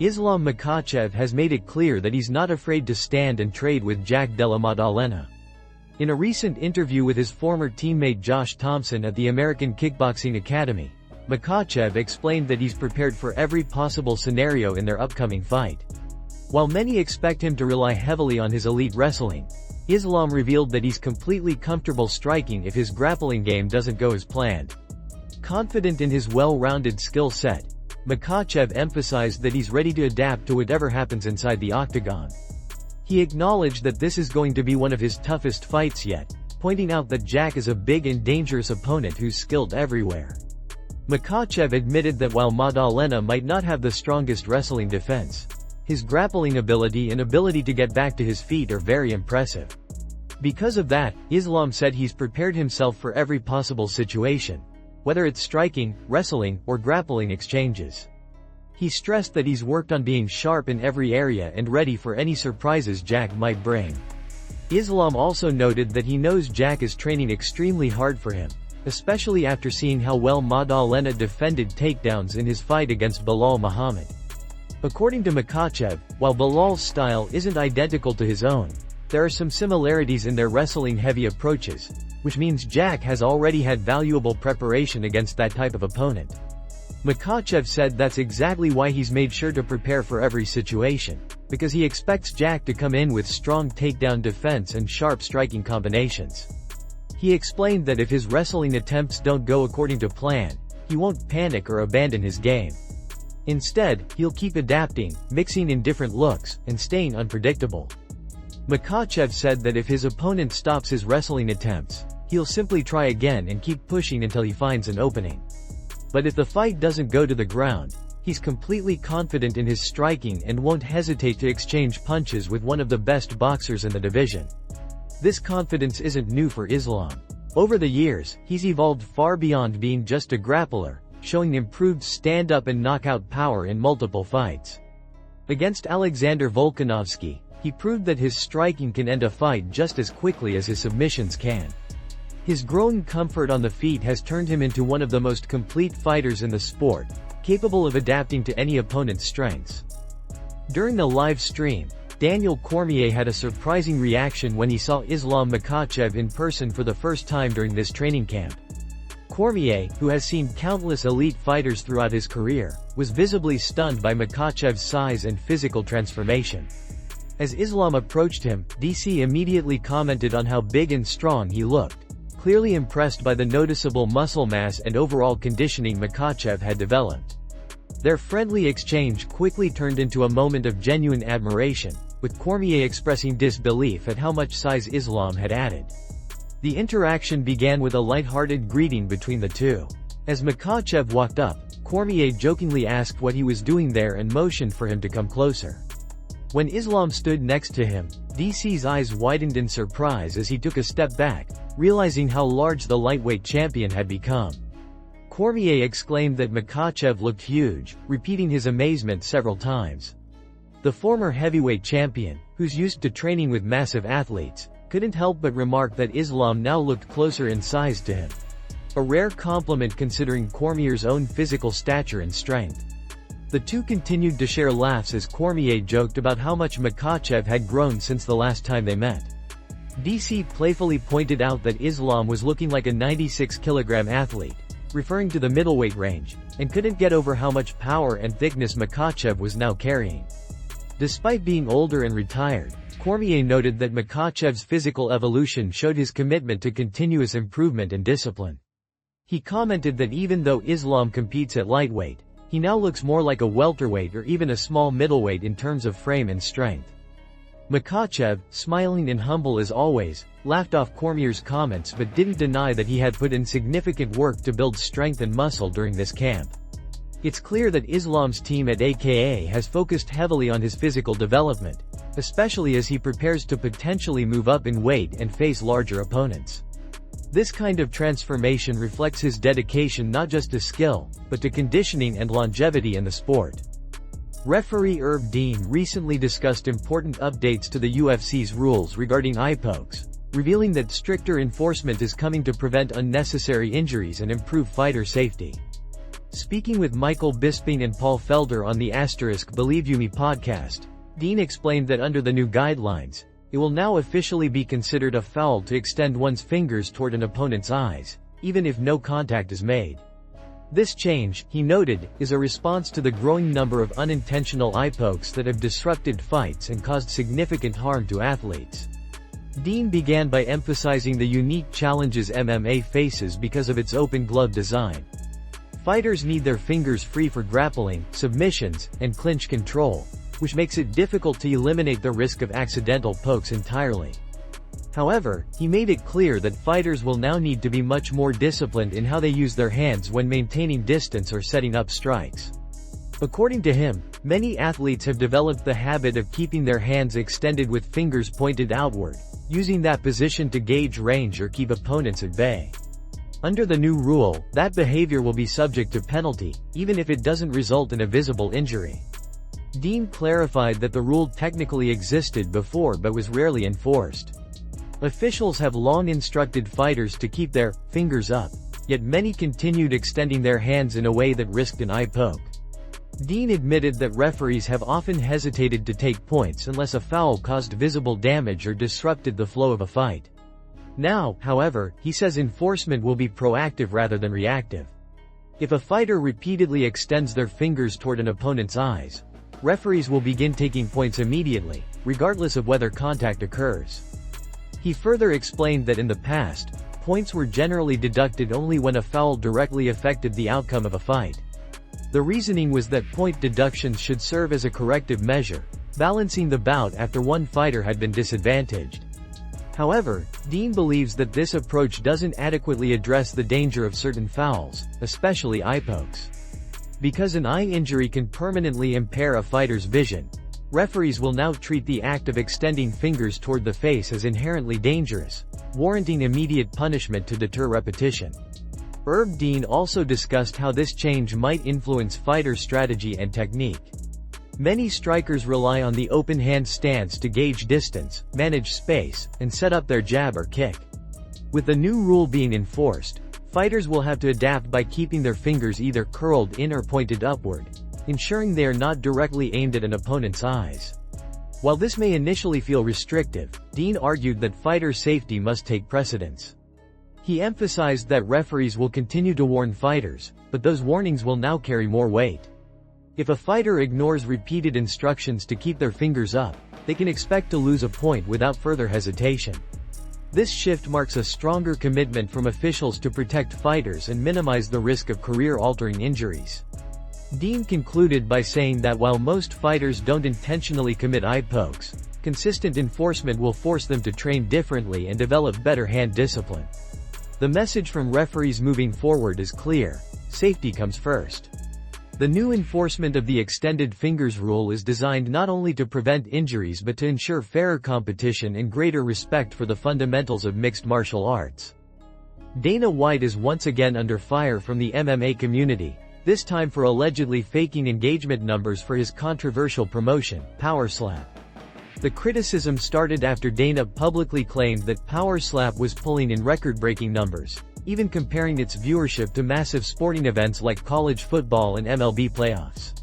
Islam Makhachev has made it clear that he's not afraid to stand and trade with Jack Della Maddalena. In a recent interview with his former teammate Josh Thompson at the American Kickboxing Academy, Makhachev explained that he's prepared for every possible scenario in their upcoming fight. While many expect him to rely heavily on his elite wrestling, Islam revealed that he's completely comfortable striking if his grappling game doesn't go as planned. Confident in his well-rounded skill set, Makhachev emphasized that he's ready to adapt to whatever happens inside the octagon. He acknowledged that this is going to be one of his toughest fights yet, pointing out that Jack is a big and dangerous opponent who's skilled everywhere. Makhachev admitted that while Maddalena might not have the strongest wrestling defense, his grappling ability and ability to get back to his feet are very impressive. Because of that, Islam said he's prepared himself for every possible situation, whether it's striking, wrestling, or grappling exchanges. He stressed that he's worked on being sharp in every area and ready for any surprises Jack might bring. Islam also noted that he knows Jack is training extremely hard for him, especially after seeing how well Maddalena defended takedowns in his fight against Belal Muhammad. According to Makhachev, while Belal's style isn't identical to his own, there are some similarities in their wrestling-heavy approaches, which means Jack has already had valuable preparation against that type of opponent. Makhachev said that's exactly why he's made sure to prepare for every situation, because he expects Jack to come in with strong takedown defense and sharp striking combinations. He explained that if his wrestling attempts don't go according to plan, he won't panic or abandon his game. Instead, he'll keep adapting, mixing in different looks, and staying unpredictable. Makhachev said that if his opponent stops his wrestling attempts, he'll simply try again and keep pushing until he finds an opening. But if the fight doesn't go to the ground, he's completely confident in his striking and won't hesitate to exchange punches with one of the best boxers in the division. This confidence isn't new for Islam. Over the years, he's evolved far beyond being just a grappler, showing improved stand-up and knockout power in multiple fights. Against Alexander Volkanovski, he proved that his striking can end a fight just as quickly as his submissions can. His growing comfort on the feet has turned him into one of the most complete fighters in the sport, capable of adapting to any opponent's strengths. During the live stream, Daniel Cormier had a surprising reaction when he saw Islam Makhachev in person for the first time during this training camp. Cormier, who has seen countless elite fighters throughout his career, was visibly stunned by Makhachev's size and physical transformation. As Islam approached him, DC immediately commented on how big and strong he looked, clearly impressed by the noticeable muscle mass and overall conditioning Makhachev had developed. Their friendly exchange quickly turned into a moment of genuine admiration, with Cormier expressing disbelief at how much size Islam had added. The interaction began with a light-hearted greeting between the two. As Makhachev walked up, Cormier jokingly asked what he was doing there and motioned for him to come closer. When Islam stood next to him, DC's eyes widened in surprise as he took a step back, realizing how large the lightweight champion had become. Cormier exclaimed that Makhachev looked huge, repeating his amazement several times. The former heavyweight champion, who's used to training with massive athletes, couldn't help but remark that Islam now looked closer in size to him. A rare compliment considering Cormier's own physical stature and strength. The two continued to share laughs as Cormier joked about how much Makhachev had grown since the last time they met. DC playfully pointed out that Islam was looking like a 96-kilogram athlete, referring to the middleweight range, and couldn't get over how much power and thickness Makhachev was now carrying. Despite being older and retired, Cormier noted that Makhachev's physical evolution showed his commitment to continuous improvement and discipline. He commented that even though Islam competes at lightweight, he now looks more like a welterweight or even a small middleweight in terms of frame and strength. Makhachev, smiling and humble as always, laughed off Cormier's comments but didn't deny that he had put in significant work to build strength and muscle during this camp. It's clear that Islam's team at AKA has focused heavily on his physical development, especially as he prepares to potentially move up in weight and face larger opponents. This kind of transformation reflects his dedication not just to skill, but to conditioning and longevity in the sport. Referee Herb Dean recently discussed important updates to the UFC's rules regarding eye pokes, revealing that stricter enforcement is coming to prevent unnecessary injuries and improve fighter safety. Speaking with Michael Bisping and Paul Felder on the Believe You Me podcast, Dean explained that under the new guidelines, it will now officially be considered a foul to extend one's fingers toward an opponent's eyes, even if no contact is made. This change, he noted, is a response to the growing number of unintentional eye pokes that have disrupted fights and caused significant harm to athletes. Dean began by emphasizing the unique challenges MMA faces because of its open glove design. Fighters need their fingers free for grappling, submissions, and clinch control, which makes it difficult to eliminate the risk of accidental pokes entirely. However, he made it clear that fighters will now need to be much more disciplined in how they use their hands when maintaining distance or setting up strikes. According to him, many athletes have developed the habit of keeping their hands extended with fingers pointed outward, using that position to gauge range or keep opponents at bay. Under the new rule, that behavior will be subject to penalty, even if it doesn't result in a visible injury. Dean clarified that the rule technically existed before but was rarely enforced. Officials have long instructed fighters to keep their fingers up, yet many continued extending their hands in a way that risked an eye poke. Dean admitted that referees have often hesitated to take points unless a foul caused visible damage or disrupted the flow of a fight. Now, however, he says enforcement will be proactive rather than reactive. If a fighter repeatedly extends their fingers toward an opponent's eyes, referees will begin taking points immediately, regardless of whether contact occurs. He further explained that in the past, points were generally deducted only when a foul directly affected the outcome of a fight. The reasoning was that point deductions should serve as a corrective measure, balancing the bout after one fighter had been disadvantaged. However, Dean believes that this approach doesn't adequately address the danger of certain fouls, especially eye pokes. Because an eye injury can permanently impair a fighter's vision, referees will now treat the act of extending fingers toward the face as inherently dangerous, warranting immediate punishment to deter repetition. Dean also discussed how this change might influence fighter strategy and technique. Many strikers rely on the open hand stance to gauge distance, manage space, and set up their jab or kick. With the new rule being enforced, fighters will have to adapt by keeping their fingers either curled in or pointed upward, ensuring they are not directly aimed at an opponent's eyes. While this may initially feel restrictive, Dean argued that fighter safety must take precedence. He emphasized that referees will continue to warn fighters, but those warnings will now carry more weight. If a fighter ignores repeated instructions to keep their fingers up, they can expect to lose a point without further hesitation. This shift marks a stronger commitment from officials to protect fighters and minimize the risk of career-altering injuries. Dean concluded by saying that while most fighters don't intentionally commit eye pokes, consistent enforcement will force them to train differently and develop better hand discipline. The message from referees moving forward is clear: safety comes first. The new enforcement of the extended fingers rule is designed not only to prevent injuries but to ensure fairer competition and greater respect for the fundamentals of mixed martial arts. Dana White is once again under fire from the MMA community, this time for allegedly faking engagement numbers for his controversial promotion, Power Slap. The criticism started after Dana publicly claimed that Power Slap was pulling in record-breaking numbers, even comparing its viewership to massive sporting events like college football and MLB playoffs.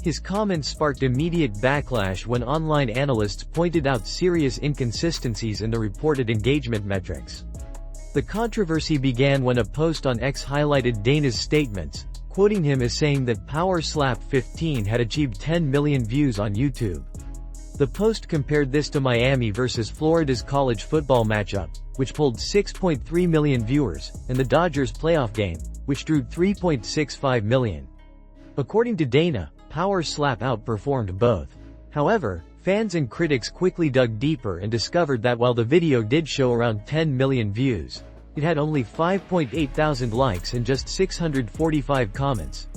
His comments sparked immediate backlash when online analysts pointed out serious inconsistencies in the reported engagement metrics. The controversy began when a post on X highlighted Dana's statements, quoting him as saying that Power Slap 15 had achieved 10 million views on YouTube. The post compared this to Miami versus Florida's college football matchup, which pulled 6.3 million viewers, and the Dodgers playoff game, which drew 3.65 million. According to Dana, Power Slap outperformed both. However, fans and critics quickly dug deeper and discovered that while the video did show around 10 million views, it had only 5.8 thousand likes and just 645 comments.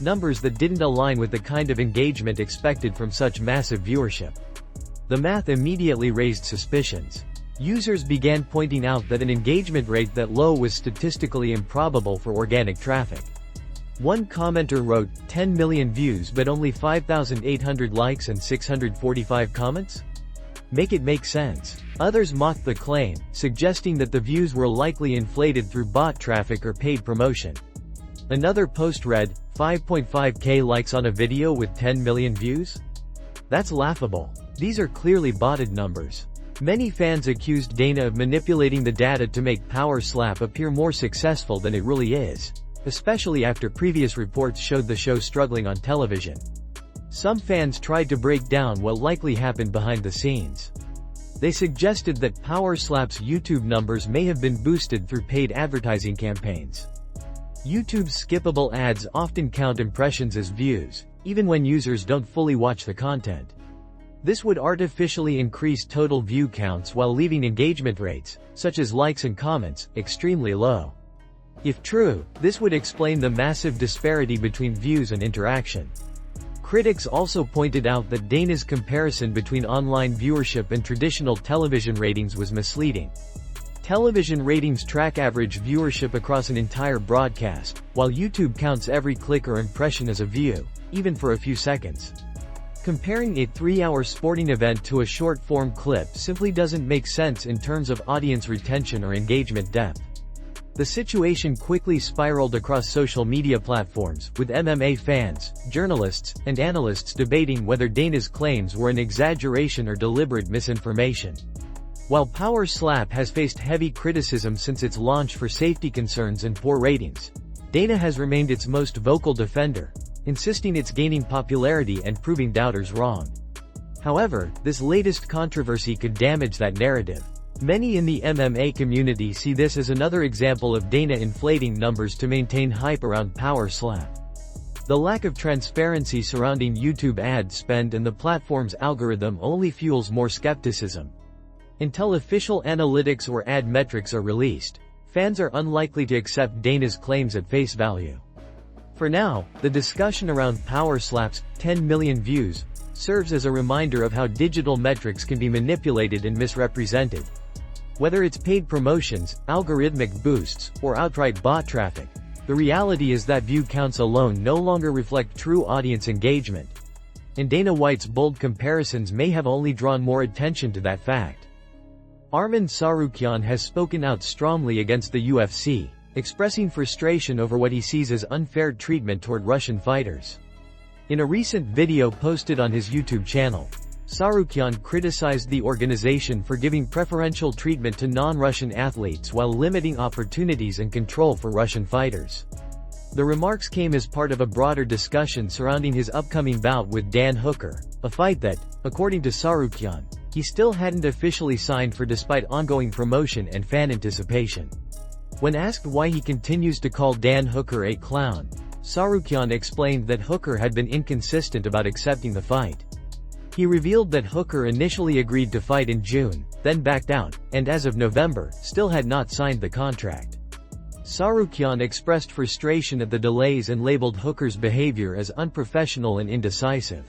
Numbers that didn't align with the kind of engagement expected from such massive viewership. The math immediately raised suspicions. Users began pointing out that an engagement rate that low was statistically improbable for organic traffic. One commenter wrote, 10 million views but only 5,800 likes and 645 comments? Make it make sense. Others mocked the claim, suggesting that the views were likely inflated through bot traffic or paid promotion. Another post read, 5.5k likes on a video with 10 million views? That's laughable. These are clearly botted numbers. Many fans accused Dana of manipulating the data to make Power Slap appear more successful than it really is, especially after previous reports showed the show struggling on television. Some fans tried to break down what likely happened behind the scenes. They suggested that Power Slap's YouTube numbers may have been boosted through paid advertising campaigns. YouTube's skippable ads often count impressions as views, even when users don't fully watch the content. This would artificially increase total view counts while leaving engagement rates, such as likes and comments, extremely low. If true, this would explain the massive disparity between views and interaction. Critics also pointed out that Dana's comparison between online viewership and traditional television ratings was misleading. Television ratings track average viewership across an entire broadcast, while YouTube counts every click or impression as a view, even for a few seconds. Comparing a 3-hour sporting event to a short-form clip simply doesn't make sense in terms of audience retention or engagement depth. The situation quickly spiraled across social media platforms, with MMA fans, journalists, and analysts debating whether Dana's claims were an exaggeration or deliberate misinformation. While Power Slap has faced heavy criticism since its launch for safety concerns and poor ratings, Dana has remained its most vocal defender, insisting it's gaining popularity and proving doubters wrong. However, this latest controversy could damage that narrative. Many in the MMA community see this as another example of Dana inflating numbers to maintain hype around Power Slap. The lack of transparency surrounding YouTube ad spend and the platform's algorithm only fuels more skepticism. Until official analytics or ad metrics are released, fans are unlikely to accept Dana's claims at face value. For now, the discussion around Power Slap's 10 million views serves as a reminder of how digital metrics can be manipulated and misrepresented. Whether it's paid promotions, algorithmic boosts, or outright bot traffic, the reality is that view counts alone no longer reflect true audience engagement. And Dana White's bold comparisons may have only drawn more attention to that fact. Arman Tsarukyan has spoken out strongly against the UFC, expressing frustration over what he sees as unfair treatment toward Russian fighters. In a recent video posted on his YouTube channel, Tsarukyan criticized the organization for giving preferential treatment to non-Russian athletes while limiting opportunities and control for Russian fighters. The remarks came as part of a broader discussion surrounding his upcoming bout with Dan Hooker, a fight that, according to Tsarukyan, he still hadn't officially signed for despite ongoing promotion and fan anticipation. When asked why he continues to call Dan Hooker a clown, Tsarukyan explained that Hooker had been inconsistent about accepting the fight. He revealed that Hooker initially agreed to fight in June, then backed out, and as of November, still had not signed the contract. Tsarukyan expressed frustration at the delays and labeled Hooker's behavior as unprofessional and indecisive.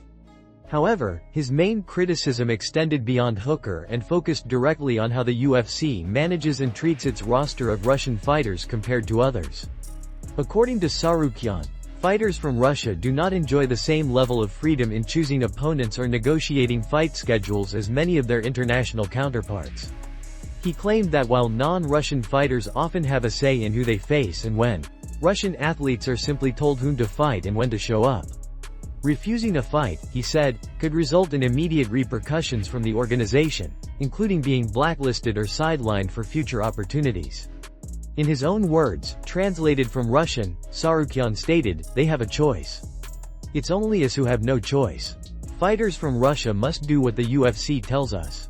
However, his main criticism extended beyond Hooker and focused directly on how the UFC manages and treats its roster of Russian fighters compared to others. According to Tsarukyan, fighters from Russia do not enjoy the same level of freedom in choosing opponents or negotiating fight schedules as many of their international counterparts. He claimed that while non-Russian fighters often have a say in who they face and when, Russian athletes are simply told whom to fight and when to show up. Refusing a fight, he said, could result in immediate repercussions from the organization, including being blacklisted or sidelined for future opportunities. In his own words, translated from Russian, Tsarukyan stated, "They have a choice. It's only us who have no choice. Fighters from Russia must do what the UFC tells us.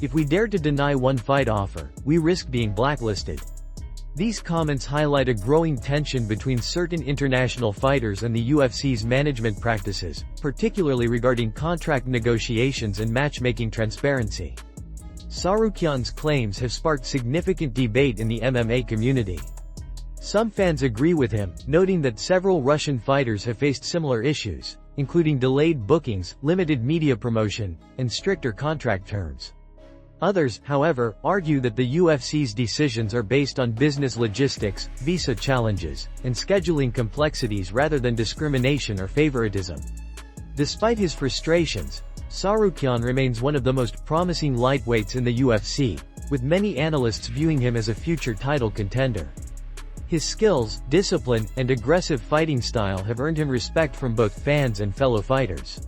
If we dare to deny one fight offer, we risk being blacklisted." These comments highlight a growing tension between certain international fighters and the UFC's management practices, particularly regarding contract negotiations and matchmaking transparency. Tsarukyan's claims have sparked significant debate in the MMA community. Some fans agree with him, noting that several Russian fighters have faced similar issues, including delayed bookings, limited media promotion, and stricter contract terms. Others, however, argue that the UFC's decisions are based on business logistics, visa challenges, and scheduling complexities rather than discrimination or favoritism. Despite his frustrations, Tsarukyan remains one of the most promising lightweights in the UFC, with many analysts viewing him as a future title contender. His skills, discipline, and aggressive fighting style have earned him respect from both fans and fellow fighters.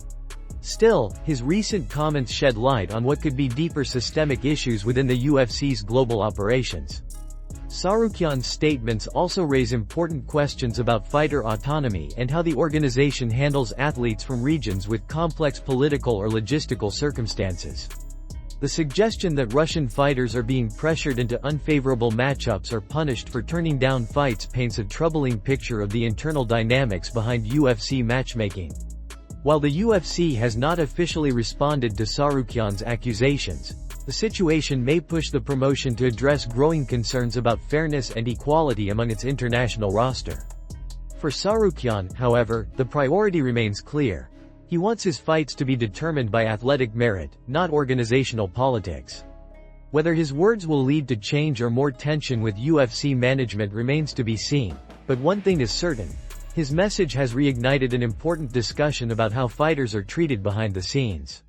Still, his recent comments shed light on what could be deeper systemic issues within the UFC's global operations. Tsarukyan's statements also raise important questions about fighter autonomy and how the organization handles athletes from regions with complex political or logistical circumstances. The suggestion that Russian fighters are being pressured into unfavorable matchups or punished for turning down fights paints a troubling picture of the internal dynamics behind UFC matchmaking. While the UFC has not officially responded to Tsarukyan's accusations, the situation may push the promotion to address growing concerns about fairness and equality among its international roster. For Tsarukyan, however, the priority remains clear. He wants his fights to be determined by athletic merit, not organizational politics. Whether his words will lead to change or more tension with UFC management remains to be seen, but one thing is certain: his message has reignited an important discussion about how fighters are treated behind the scenes.